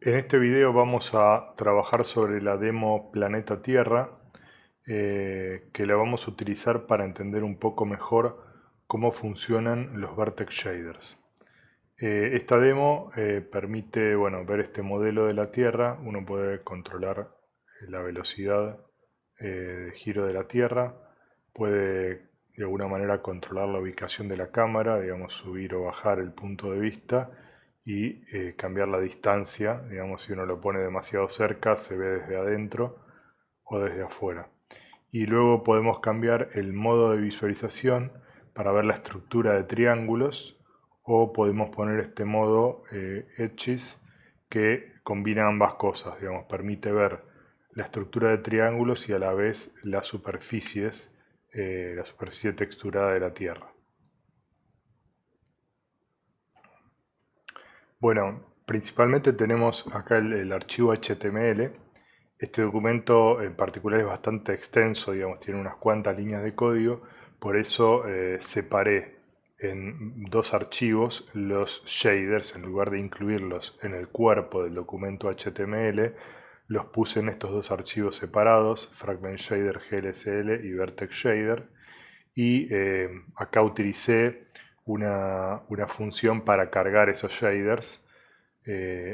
En este video vamos a trabajar sobre la demo Planeta Tierra, que la vamos a utilizar para entender un poco mejor cómo funcionan los Vertex Shaders. Esta demo permite, bueno, ver este modelo de la Tierra. Uno puede controlar la velocidad de giro de la Tierra, puede de alguna manera controlar la ubicación de la cámara, digamos, subir o bajar el punto de vista y cambiar la distancia, digamos, si uno lo pone demasiado cerca se ve desde adentro o desde afuera. Y luego podemos cambiar el modo de visualización para ver la estructura de triángulos, o podemos poner este modo Edges, que combina ambas cosas, digamos, permite ver la estructura de triángulos y a la vez las superficies, la superficie texturada de la Tierra. Bueno, principalmente tenemos acá el archivo HTML. Este documento en particular es bastante extenso, digamos, tiene unas cuantas líneas de código, por eso separé en dos archivos los shaders. En lugar de incluirlos en el cuerpo del documento HTML, los puse en estos dos archivos separados, Fragment Shader GLSL y Vertex Shader, y acá utilicé una función para cargar esos shaders.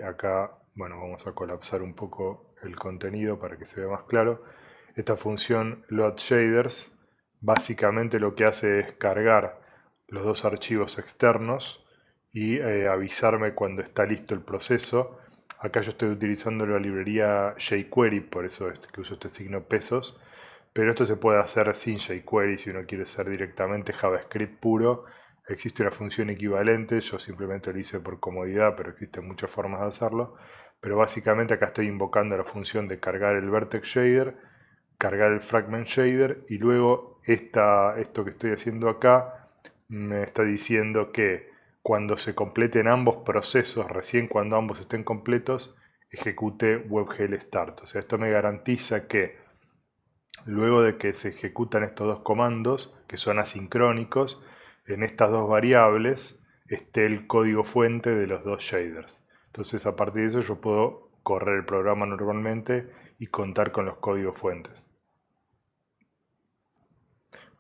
Acá, bueno, vamos a colapsar un poco el contenido para que se vea más claro. Esta función load shaders básicamente lo que hace es cargar los dos archivos externos y avisarme cuando está listo el proceso. Acá yo estoy utilizando la librería jQuery, por eso es que uso este signo pesos, pero esto se puede hacer sin jQuery si uno quiere ser directamente JavaScript puro. Existe una función equivalente, yo simplemente lo hice por comodidad, pero existen muchas formas de hacerlo. Pero básicamente acá estoy invocando la función de cargar el Vertex Shader, cargar el Fragment Shader, y luego esto que estoy haciendo acá me está diciendo que cuando se completen ambos procesos, recién cuando ambos estén completos, ejecute WebGL Start. O sea, esto me garantiza que luego de que se ejecutan estos dos comandos, que son asincrónicos, en estas dos variables esté el código fuente de los dos shaders. Entonces, a partir de eso yo puedo correr el programa normalmente y contar con los códigos fuentes.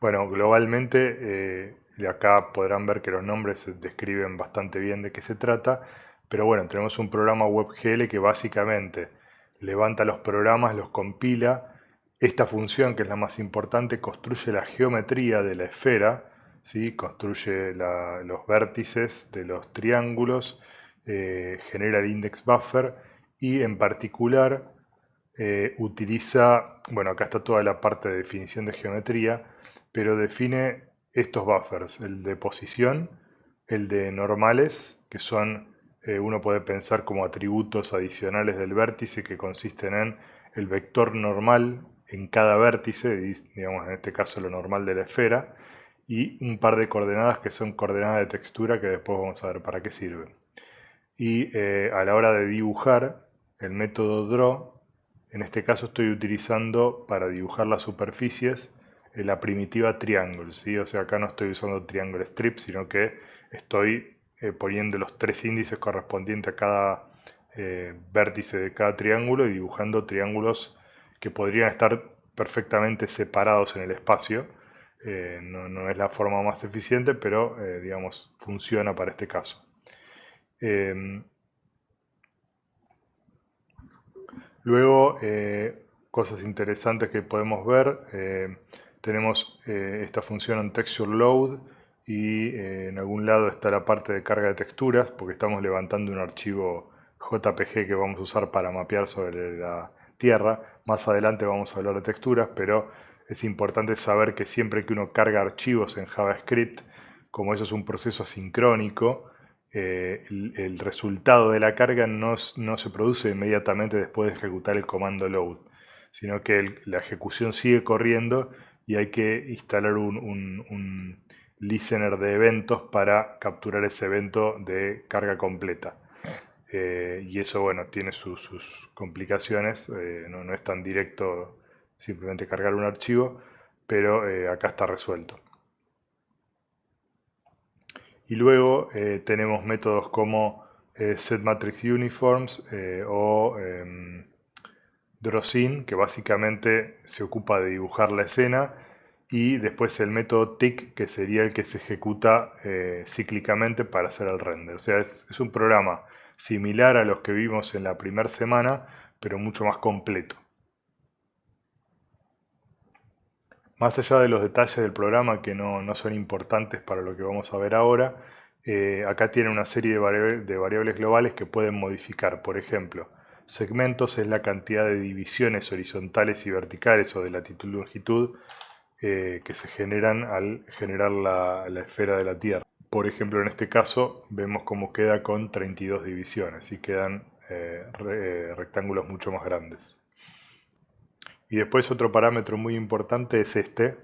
Bueno, globalmente, de acá podrán ver que los nombres se describen bastante bien de qué se trata, pero bueno, tenemos un programa WebGL que básicamente levanta los programas, los compila. Esta función, que es la más importante, construye la geometría de la esfera, ¿sí? Construye los vértices de los triángulos, genera el index buffer y en particular utiliza, bueno, acá está toda la parte de definición de geometría, pero define estos buffers: el de posición, el de normales, que son, uno puede pensar como atributos adicionales del vértice, que consisten en el vector normal en cada vértice, digamos en este caso lo normal de la esfera, y un par de coordenadas que son coordenadas de textura, que después vamos a ver para qué sirven. Y a la hora de dibujar, el método draw, en este caso estoy utilizando para dibujar las superficies la primitiva triangle, ¿sí? O sea, acá no estoy usando triangle strip, sino que estoy poniendo los tres índices correspondientes a cada vértice de cada triángulo y dibujando triángulos que podrían estar perfectamente separados en el espacio. No es la forma más eficiente, pero digamos, funciona para este caso. Em, Luego, cosas interesantes que podemos ver, tenemos esta función en Texture Load, y en algún lado está la parte de carga de texturas, porque estamos levantando un archivo JPG que vamos a usar para mapear sobre la Tierra. Más adelante vamos a hablar de texturas, pero es importante saber que siempre que uno carga archivos en JavaScript, como eso es un proceso asincrónico, el resultado de la carga no se produce inmediatamente después de ejecutar el comando load, sino que la ejecución sigue corriendo y hay que instalar un listener de eventos para capturar ese evento de carga completa. Y eso, bueno, tiene sus complicaciones. No es tan directo simplemente cargar un archivo, pero acá está resuelto. Y luego tenemos métodos como setMatrix Uniforms o Drosyn, que básicamente se ocupa de dibujar la escena, y después el método tick, que sería el que se ejecuta cíclicamente para hacer el render. O sea, es un programa similar a los que vimos en la primera semana, pero mucho más completo. Más allá de los detalles del programa que no son importantes para lo que vamos a ver ahora, acá tiene una serie de variables globales que pueden modificar. Por ejemplo, segmentos es la cantidad de divisiones horizontales y verticales o de latitud y longitud que se generan al generar la esfera de la Tierra. Por ejemplo, en este caso vemos cómo queda con 32 divisiones y quedan rectángulos mucho más grandes. Y después otro parámetro muy importante es este,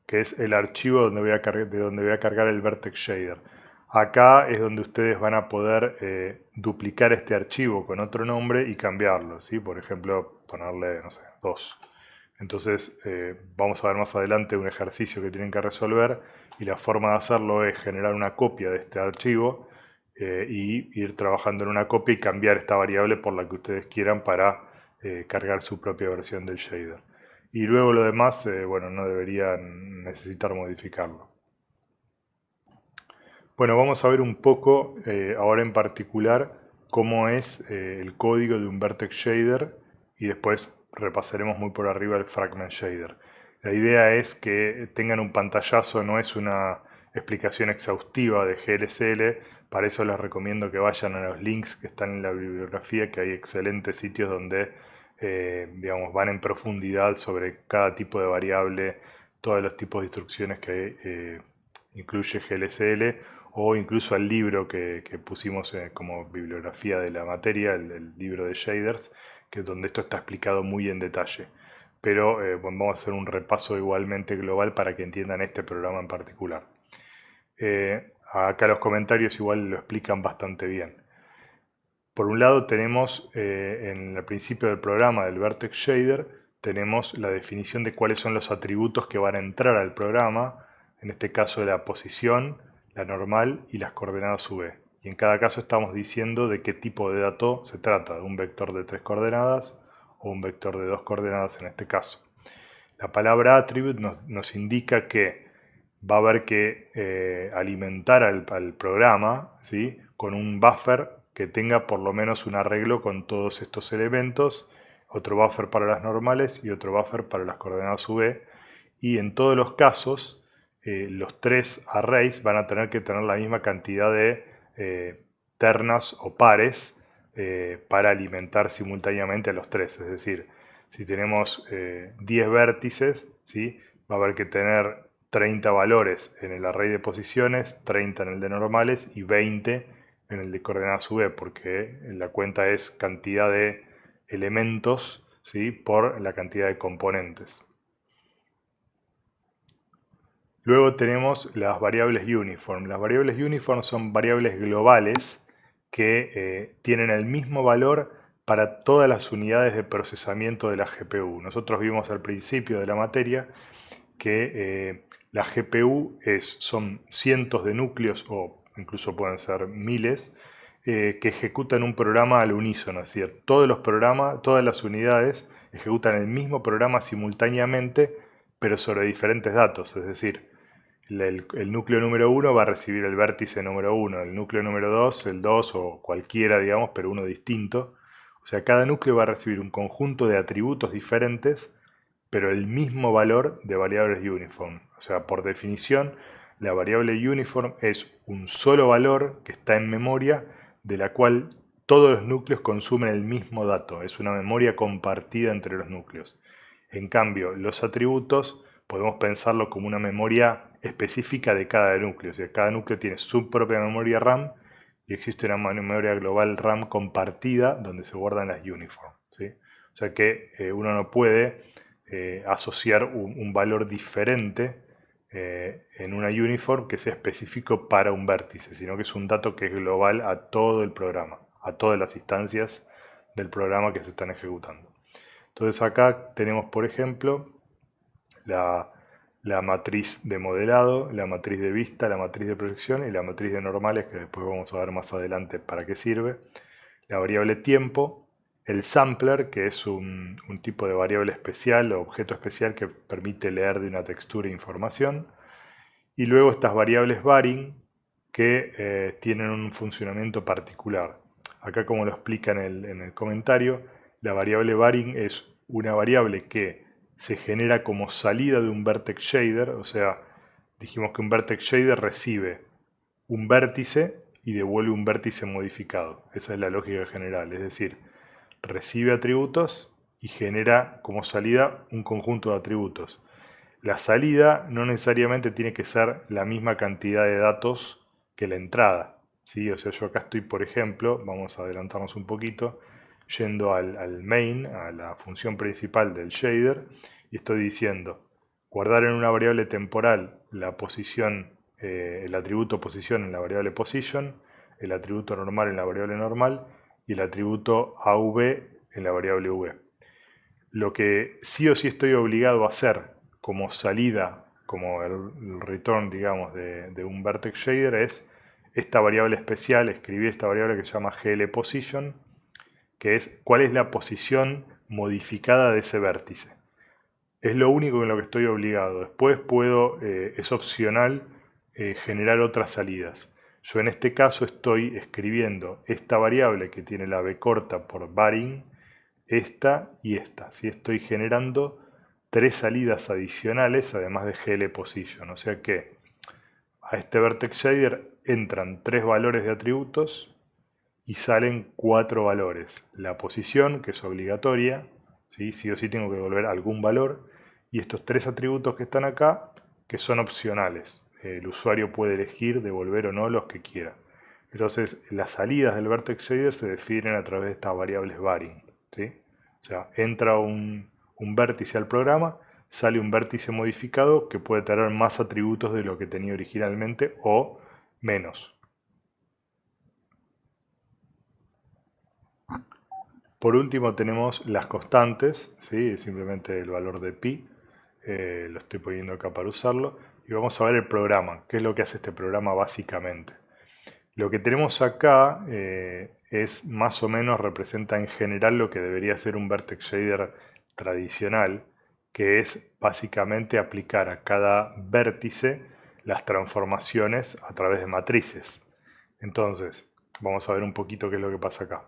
que es el archivo donde de donde voy a cargar el Vertex Shader. Acá es donde ustedes van a poder duplicar este archivo con otro nombre y cambiarlo, ¿sí? Por ejemplo, ponerle, no sé, 2. Entonces, vamos a ver más adelante un ejercicio que tienen que resolver y la forma de hacerlo es generar una copia de este archivo y ir trabajando en una copia y cambiar esta variable por la que ustedes quieran para cargar su propia versión del shader. Y luego lo demás, bueno, no deberían necesitar modificarlo. Bueno, vamos a ver un poco ahora en particular cómo es el código de un Vertex Shader y después repasaremos muy por arriba el Fragment Shader. La idea es que tengan un pantallazo, no es una explicación exhaustiva de GLSL, para eso les recomiendo que vayan a los links que están en la bibliografía, que hay excelentes sitios donde digamos, van en profundidad sobre cada tipo de variable, todos los tipos de instrucciones que incluye GLSL o incluso al libro que pusimos como bibliografía de la materia, el libro de shaders, que es donde esto está explicado muy en detalle. Pero bueno, vamos a hacer un repaso igualmente global para que entiendan este programa en particular. Acá los comentarios igual lo explican bastante bien. Por un lado tenemos en el principio del programa del Vertex Shader, tenemos la definición de cuáles son los atributos que van a entrar al programa, en este caso la posición, la normal y las coordenadas UV. Y en cada caso estamos diciendo de qué tipo de dato se trata, de un vector de 3 coordenadas o un vector de 2 coordenadas en este caso. La palabra attribute nos indica que va a haber que alimentar al programa, ¿sí?, con un buffer que tenga por lo menos un arreglo con todos estos elementos, otro buffer para las normales y otro buffer para las coordenadas UV. Y en todos los casos, los tres arrays van a tener que tener la misma cantidad de ternas o pares para alimentar simultáneamente a los tres. Es decir, si tenemos 10 vértices, ¿sí?, va a haber que tener 30 valores en el array de posiciones, 30 en el de normales y 20 en el de coordenadas UV, porque la cuenta es cantidad de elementos, ¿sí?, por la cantidad de componentes. Luego tenemos las variables uniform. Las variables uniform son variables globales que tienen el mismo valor para todas las unidades de procesamiento de la GPU. Nosotros vimos al principio de la materia que la GPU son cientos de núcleos o incluso pueden ser miles que ejecutan un programa al unísono, es decir, todos los programas, todas las unidades ejecutan el mismo programa simultáneamente, pero sobre diferentes datos, es decir, el núcleo número 1 va a recibir el vértice número 1, el núcleo número 2, el 2 o cualquiera, digamos, pero uno distinto. O sea, cada núcleo va a recibir un conjunto de atributos diferentes, pero el mismo valor de variables uniform. O sea, por definición, la variable uniform es un solo valor que está en memoria, de la cual todos los núcleos consumen el mismo dato. Es una memoria compartida entre los núcleos. En cambio, los atributos podemos pensarlo como una memoria específica de cada núcleo. O sea, cada núcleo tiene su propia memoria RAM y existe una memoria global RAM compartida donde se guardan las uniform, ¿sí? O sea que uno no puede asociar un valor diferente en una uniform que sea específico para un vértice, sino que es un dato que es global a todo el programa, a todas las instancias del programa que se están ejecutando. Entonces acá tenemos, por ejemplo, la la matriz de modelado, la matriz de vista, la matriz de proyección y la matriz de normales, que después vamos a ver más adelante para qué sirve. La variable tiempo, el sampler, que es un tipo de variable especial o objeto especial que permite leer de una textura información. Y luego estas variables varying, que tienen un funcionamiento particular. Acá, como lo explica en el comentario, la variable varying es una variable que se genera como salida de un vertex shader, o sea, dijimos que un vertex shader recibe un vértice y devuelve un vértice modificado. Esa es la lógica general, es decir, recibe atributos y genera como salida un conjunto de atributos. La salida no necesariamente tiene que ser la misma cantidad de datos que la entrada, ¿sí? O sea, yo acá estoy, por ejemplo, vamos a adelantarnos un poquito, yendo al main, a la función principal del shader, y estoy diciendo, guardar en una variable temporal la posición, el atributo posición en la variable position, el atributo normal en la variable normal, y el atributo AV en la variable V. Lo que sí o sí estoy obligado a hacer como salida, como el return, digamos, de un vertex shader es esta variable especial, escribir esta variable que se llama glPosition, que es cuál es la posición modificada de ese vértice. Es lo único en lo que estoy obligado. Después puedo, es opcional, generar otras salidas. Yo en este caso estoy escribiendo esta variable que tiene la b corta por varying, esta y esta. ¿Sí? Estoy generando tres salidas adicionales además de glPosition. O sea que a este vertex shader entran tres valores de atributos y salen cuatro valores. La posición, que es obligatoria, ¿sí? Sí o sí tengo que devolver algún valor. Y estos tres atributos que están acá, que son opcionales. El usuario puede elegir devolver o no los que quiera. Entonces, las salidas del vertex shader se definen a través de estas variables varying, ¿sí? O sea, entra un vértice al programa, sale un vértice modificado que puede tener más atributos de lo que tenía originalmente o menos. Por último tenemos las constantes, ¿sí? Simplemente el valor de pi, lo estoy poniendo acá para usarlo, y vamos a ver el programa, qué es lo que hace este programa básicamente. Lo que tenemos acá es más o menos, representa en general lo que debería ser un vertex shader tradicional, que es básicamente aplicar a cada vértice las transformaciones a través de matrices. Entonces, vamos a ver un poquito qué es lo que pasa acá.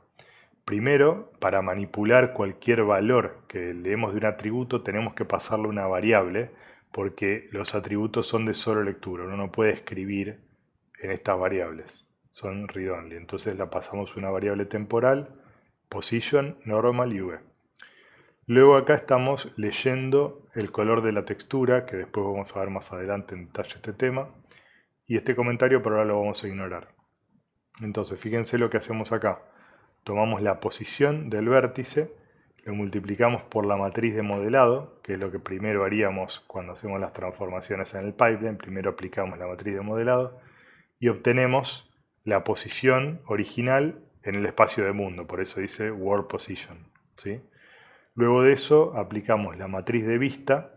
Primero, para manipular cualquier valor que leemos de un atributo, tenemos que pasarle una variable, porque los atributos son de solo lectura, uno no puede escribir en estas variables, son read-only. Entonces la pasamos una variable temporal, position, normal y v. Luego acá estamos leyendo el color de la textura, que después vamos a ver más adelante en detalle este tema, y este comentario por ahora lo vamos a ignorar. Entonces fíjense lo que hacemos acá. Tomamos la posición del vértice, lo multiplicamos por la matriz de modelado, que es lo que primero haríamos cuando hacemos las transformaciones en el pipeline. Primero aplicamos la matriz de modelado y obtenemos la posición original en el espacio de mundo, por eso dice world position, ¿sí? Luego de eso aplicamos la matriz de vista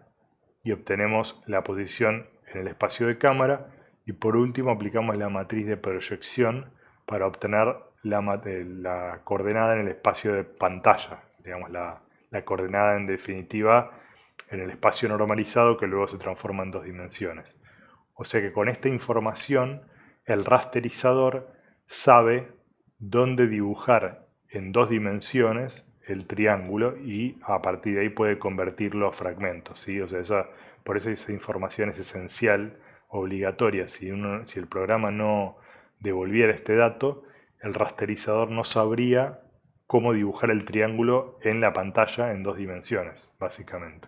y obtenemos la posición en el espacio de cámara, y por último aplicamos la matriz de proyección para obtener la coordenada en el espacio de pantalla, digamos la coordenada en definitiva en el espacio normalizado, que luego se transforma en dos dimensiones. O sea que con esta información el rasterizador sabe dónde dibujar en dos dimensiones el triángulo y a partir de ahí puede convertirlo a fragmentos, ¿sí? O sea, por eso esa información es esencial, obligatoria. Si el programa no devolviera este dato, el rasterizador no sabría cómo dibujar el triángulo en la pantalla en dos dimensiones, básicamente.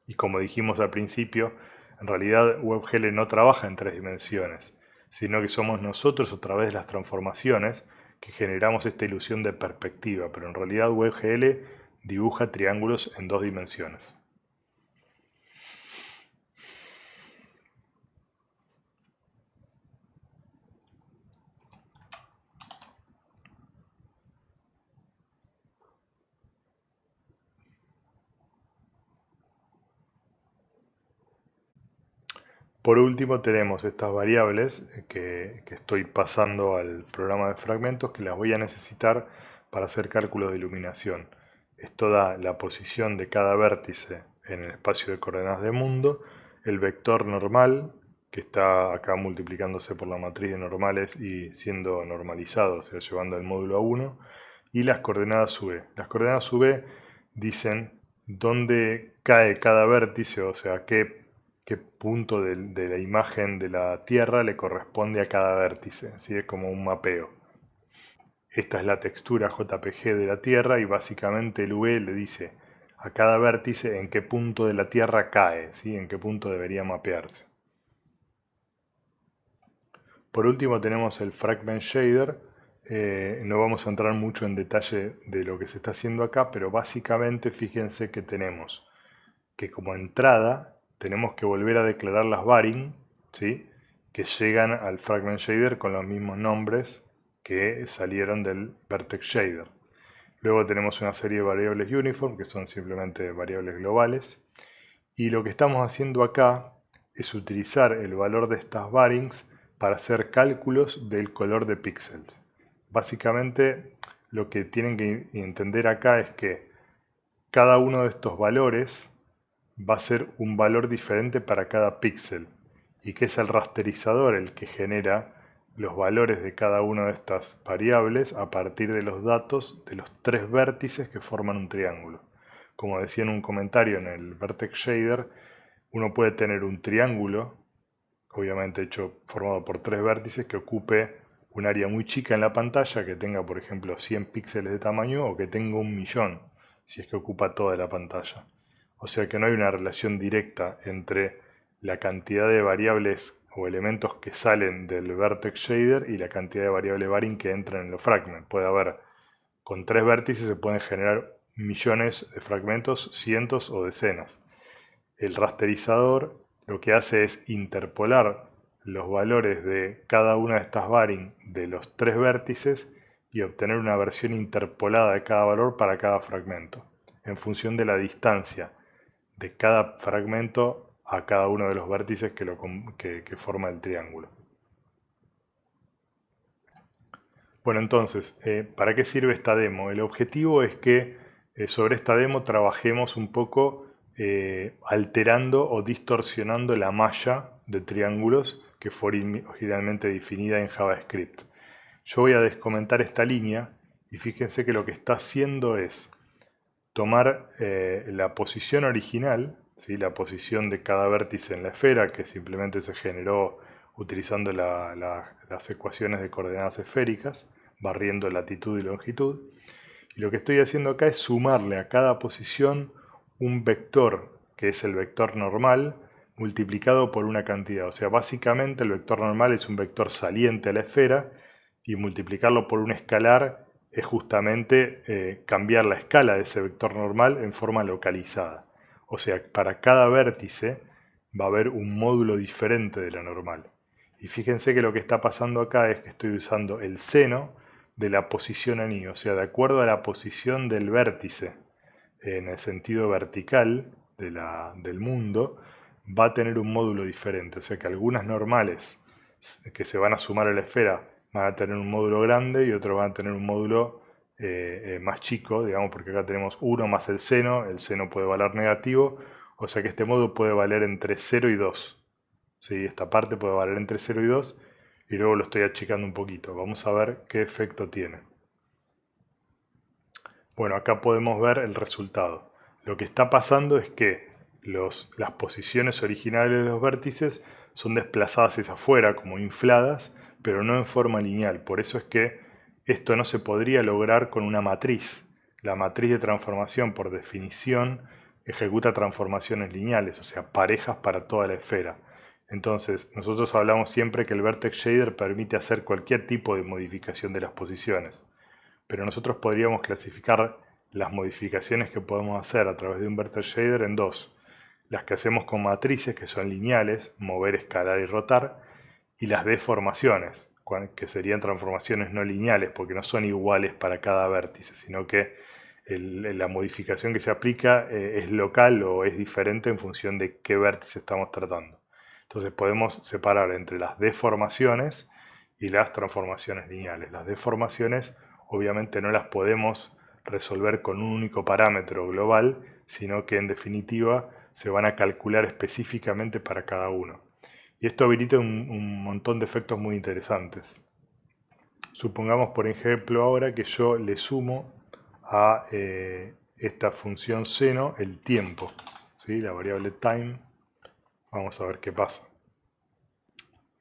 Y como dijimos al principio, en realidad WebGL no trabaja en tres dimensiones, sino que somos nosotros a través de las transformaciones que generamos esta ilusión de perspectiva, pero en realidad WebGL dibuja triángulos en dos dimensiones. Por último tenemos estas variables que estoy pasando al programa de fragmentos que las voy a necesitar para hacer cálculos de iluminación. Esto da la posición de cada vértice en el espacio de coordenadas de mundo, el vector normal, que está acá multiplicándose por la matriz de normales y siendo normalizado, o sea, llevando el módulo a 1, y las coordenadas UV. Las coordenadas UV dicen dónde cae cada vértice, o sea, qué punto de la imagen de la Tierra le corresponde a cada vértice. ¿Sí? Es como un mapeo. Esta es la textura JPG de la Tierra y básicamente el UV le dice a cada vértice en qué punto de la Tierra cae, ¿sí? En qué punto debería mapearse. Por último tenemos el Fragment Shader. No vamos a entrar mucho en detalle de lo que se está haciendo acá, pero básicamente fíjense que tenemos que como entrada tenemos que volver a declarar las varying, ¿sí? Que llegan al Fragment Shader con los mismos nombres que salieron del Vertex Shader. Luego tenemos una serie de variables uniform, que son simplemente variables globales. Y lo que estamos haciendo acá es utilizar el valor de estas varings para hacer cálculos del color de píxeles. Básicamente lo que tienen que entender acá es que cada uno de estos valores va a ser un valor diferente para cada píxel y que es el rasterizador el que genera los valores de cada una de estas variables a partir de los datos de los tres vértices que forman un triángulo. Como decía en un comentario en el Vertex Shader, uno puede tener un triángulo, obviamente formado por tres vértices, que ocupe un área muy chica en la pantalla, que tenga por ejemplo 100 píxeles de tamaño o que tenga 1.000.000, si es que ocupa toda la pantalla. O sea que no hay una relación directa entre la cantidad de variables o elementos que salen del Vertex Shader y la cantidad de variables varying que entran en los fragments. Puede haber, con tres vértices se pueden generar millones de fragmentos, cientos o decenas. El rasterizador lo que hace es interpolar los valores de cada una de estas varying de los tres vértices y obtener una versión interpolada de cada valor para cada fragmento, en función de la distancia de cada fragmento a cada uno de los vértices que forma el triángulo. Bueno, entonces, ¿para qué sirve esta demo? El objetivo es que sobre esta demo trabajemos un poco alterando o distorsionando la malla de triángulos que fue originalmente definida en JavaScript. Yo voy a descomentar esta línea y fíjense que lo que está haciendo es tomar la posición original, ¿sí? La posición de cada vértice en la esfera, que simplemente se generó utilizando las ecuaciones de coordenadas esféricas, barriendo latitud y longitud. Y lo que estoy haciendo acá es sumarle a cada posición un vector, que es el vector normal, multiplicado por una cantidad. O sea, básicamente el vector normal es un vector saliente a la esfera y multiplicarlo por un escalar es justamente cambiar la escala de ese vector normal en forma localizada. O sea, para cada vértice va a haber un módulo diferente de la normal. Y fíjense que lo que está pasando acá es que estoy usando el seno de la posición en i, o sea, de acuerdo a la posición del vértice en el sentido vertical del mundo, va a tener un módulo diferente. O sea que algunas normales que se van a sumar a la esfera van a tener un módulo grande y otros van a tener un módulo más chico, digamos, porque acá tenemos 1 más el seno puede valer negativo, o sea que este módulo puede valer entre 0 y 2. ¿Sí? Esta parte puede valer entre 0 y 2 y luego lo estoy achicando un poquito. Vamos a ver qué efecto tiene. Bueno, acá podemos ver el resultado. Lo que está pasando es que las posiciones originales de los vértices son desplazadas hacia afuera, como infladas, pero no en forma lineal. Por eso es que esto no se podría lograr con una matriz. La matriz de transformación, por definición, ejecuta transformaciones lineales, o sea, parejas para toda la esfera. Entonces, nosotros hablamos siempre que el Vertex Shader permite hacer cualquier tipo de modificación de las posiciones. Pero nosotros podríamos clasificar las modificaciones que podemos hacer a través de un Vertex Shader en dos. Las que hacemos con matrices, que son lineales, mover, escalar y rotar, y las deformaciones, que serían transformaciones no lineales, porque no son iguales para cada vértice, sino que la modificación que se aplica es local o es diferente en función de qué vértice estamos tratando. Entonces podemos separar entre las deformaciones y las transformaciones lineales. Las deformaciones obviamente no las podemos resolver con un único parámetro global, sino que en definitiva se van a calcular específicamente para cada uno. Y esto habilita un montón de efectos muy interesantes. Supongamos, por ejemplo, ahora que yo le sumo a esta función seno el tiempo, ¿sí? La variable time. Vamos a ver qué pasa.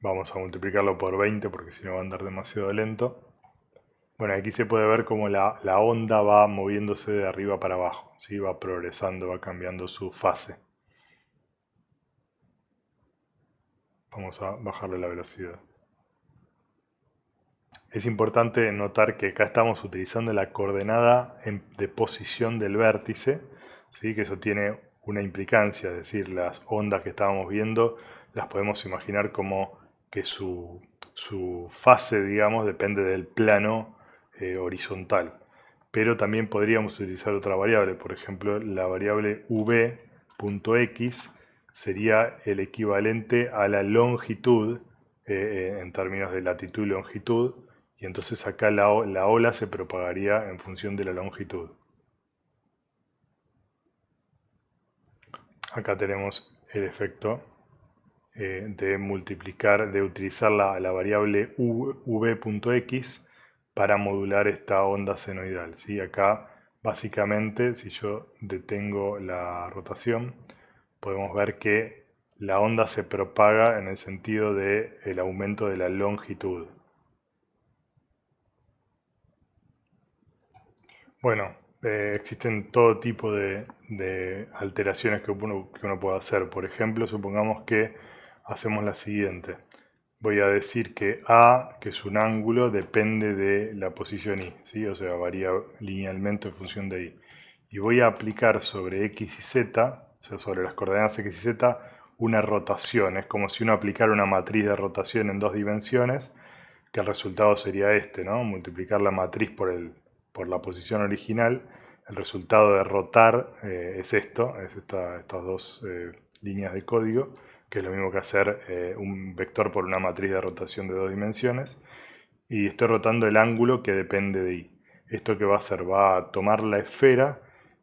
Vamos a multiplicarlo por 20 porque si no va a andar demasiado lento. Bueno, aquí se puede ver cómo la onda va moviéndose de arriba para abajo, ¿sí? Va progresando, va cambiando su fase. Vamos a bajarle la velocidad. Es importante notar que acá estamos utilizando la coordenada de posición del vértice, ¿sí? Que eso tiene una implicancia, es decir, las ondas que estábamos viendo las podemos imaginar como que su fase, digamos, depende del plano horizontal. Pero también podríamos utilizar otra variable, por ejemplo, la variable v.x sería el equivalente a la longitud en términos de latitud y longitud, y entonces acá la ola se propagaría en función de la longitud. Acá tenemos el efecto de multiplicar, de utilizar la variable v.x para modular esta onda senoidal, ¿sí? Acá básicamente, si yo detengo la rotación, podemos ver que la onda se propaga en el sentido del aumento de la longitud. Bueno, existen todo tipo de alteraciones que uno puede hacer. Por ejemplo, supongamos que hacemos la siguiente. Voy a decir que A, que es un ángulo, depende de la posición Y, ¿sí? O sea, varía linealmente en función de Y. Y voy a aplicar sobre X y Z, o sea, sobre las coordenadas X y Z, una rotación. Es como si uno aplicara una matriz de rotación en dos dimensiones, que el resultado sería este, ¿no? Multiplicar la matriz por la posición original. El resultado de rotar es esto, estas dos líneas de código, que es lo mismo que hacer un vector por una matriz de rotación de dos dimensiones. Y estoy rotando el ángulo que depende de y. ¿Esto qué va a hacer? Va a tomar la esfera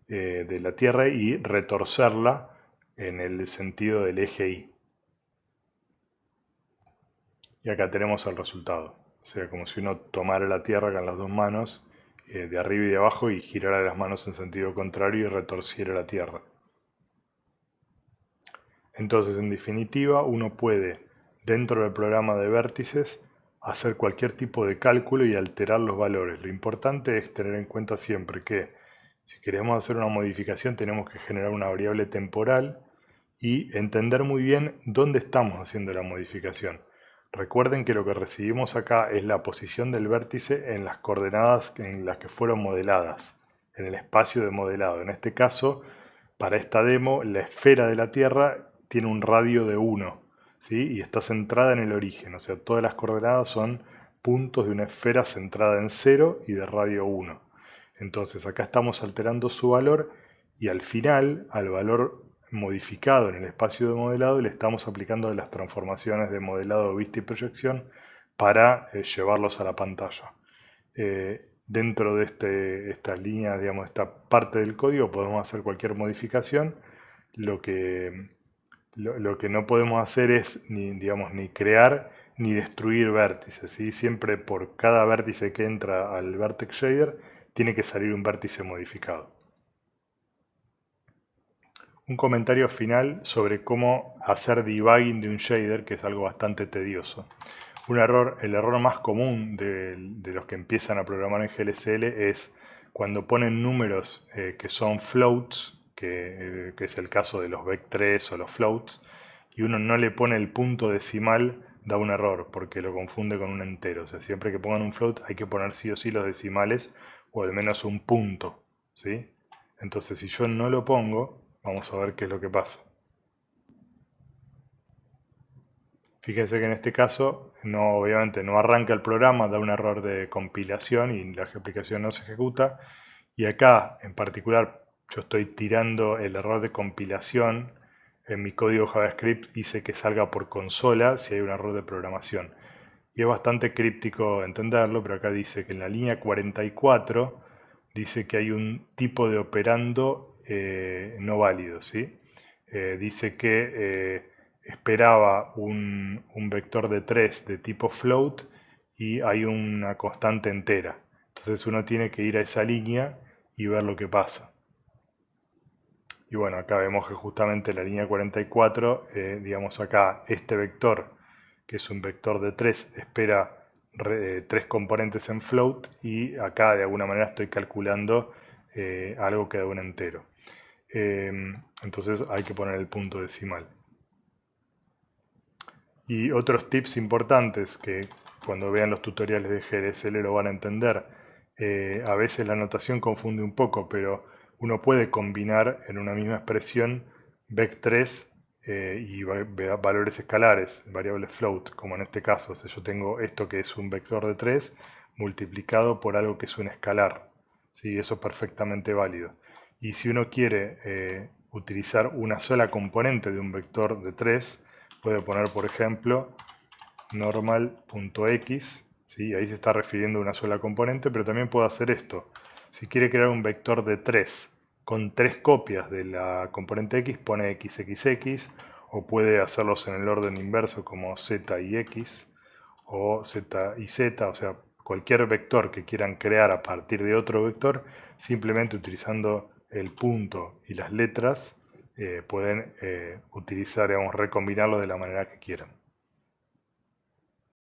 de la Tierra y retorcerla en el sentido del eje y. Y acá tenemos el resultado. O sea, como si uno tomara la Tierra con las dos manos, de arriba y de abajo, y girara las manos en sentido contrario y retorciera la Tierra. Entonces, en definitiva, uno puede, dentro del programa de vértices, hacer cualquier tipo de cálculo y alterar los valores. Lo importante es tener en cuenta siempre que si queremos hacer una modificación tenemos que generar una variable temporal y entender muy bien dónde estamos haciendo la modificación. Recuerden que lo que recibimos acá es la posición del vértice en las coordenadas en las que fueron modeladas, en el espacio de modelado. En este caso, para esta demo, la esfera de la Tierra tiene un radio de 1, ¿sí? Y está centrada en el origen, o sea, todas las coordenadas son puntos de una esfera centrada en 0 y de radio 1. Entonces acá estamos alterando su valor y al final, al valor modificado en el espacio de modelado, le estamos aplicando las transformaciones de modelado, vista y proyección para llevarlos a la pantalla. Dentro de esta línea, digamos, esta parte del código podemos hacer cualquier modificación. Lo que, lo que no podemos hacer es ni crear ni destruir vértices, ¿sí? Siempre por cada vértice que entra al Vertex Shader tiene que salir un vértice modificado. Un comentario final sobre cómo hacer debugging de un shader, que es algo bastante tedioso. El error más común de los que empiezan a programar en GLSL es cuando ponen números que son floats, que es el caso de los vec3 o los floats, y uno no le pone el punto decimal, da un error, porque lo confunde con un entero. O sea, siempre que pongan un float hay que poner sí o sí los decimales, o al menos un punto, ¿sí? Entonces, si yo no lo pongo, vamos a ver qué es lo que pasa. Fíjense que en este caso, obviamente no arranca el programa, da un error de compilación y la aplicación no se ejecuta. Y acá, en particular, yo estoy tirando el error de compilación en mi código JavaScript hice que salga por consola si hay un error de programación. Y es bastante críptico entenderlo, pero acá dice que en la línea 44 dice que hay un tipo de operando no válido, ¿sí? Dice que esperaba un vector de 3 de tipo float y hay una constante entera. Entonces uno tiene que ir a esa línea y ver lo que pasa. Y bueno, acá vemos que justamente la línea 44, digamos acá, este vector, que es un vector de 3, espera 3 componentes en float y acá de alguna manera estoy calculando algo que da un entero. Entonces hay que poner el punto decimal. Y otros tips importantes que cuando vean los tutoriales de GLSL lo van a entender. A veces la notación confunde un poco, pero uno puede combinar en una misma expresión vec3 y valores escalares, variables float, como en este caso. O sea, yo tengo esto que es un vector de 3 multiplicado por algo que es un escalar. ¿Sí? Eso es perfectamente válido. Y si uno quiere utilizar una sola componente de un vector de 3, puede poner, por ejemplo, normal.x, ¿sí? Ahí se está refiriendo a una sola componente, pero también puedo hacer esto. Si quiere crear un vector de 3 con 3 copias de la componente x, pone xxx, o puede hacerlos en el orden inverso como z y x, o z y z, o sea, cualquier vector que quieran crear a partir de otro vector, simplemente utilizando el punto y las letras, pueden utilizar, digamos, recombinarlo de la manera que quieran.